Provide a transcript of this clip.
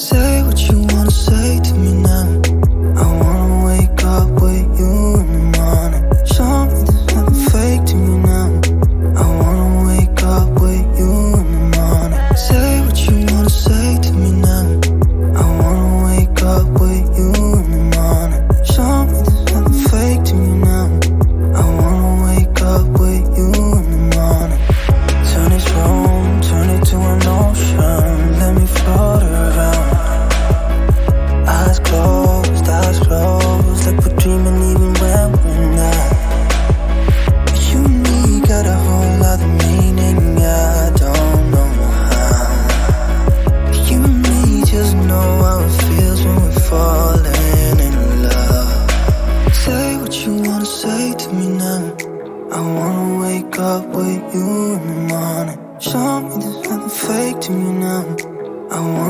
Say what you wanna say to me now. I wanna wake up with you in the morning. Show me there's nothing fake to me now. I wanna wake up with you in the morning. Say what you wanna say to me now. I wanna wake up with you in the morning. Show me there's nothing fake to me now. I wanna wake up with you in the morning. Turn this room, turn it to an ocean. Let me float around. Eyes closed, like we're dreaming even when we're not. You and me got a whole other meaning, I don't know how. You and me just know how it feels when we're falling in love. Say what you wanna say to me now. I wanna wake up with you in the morning. Show me there's nothing fake to me now. I wanna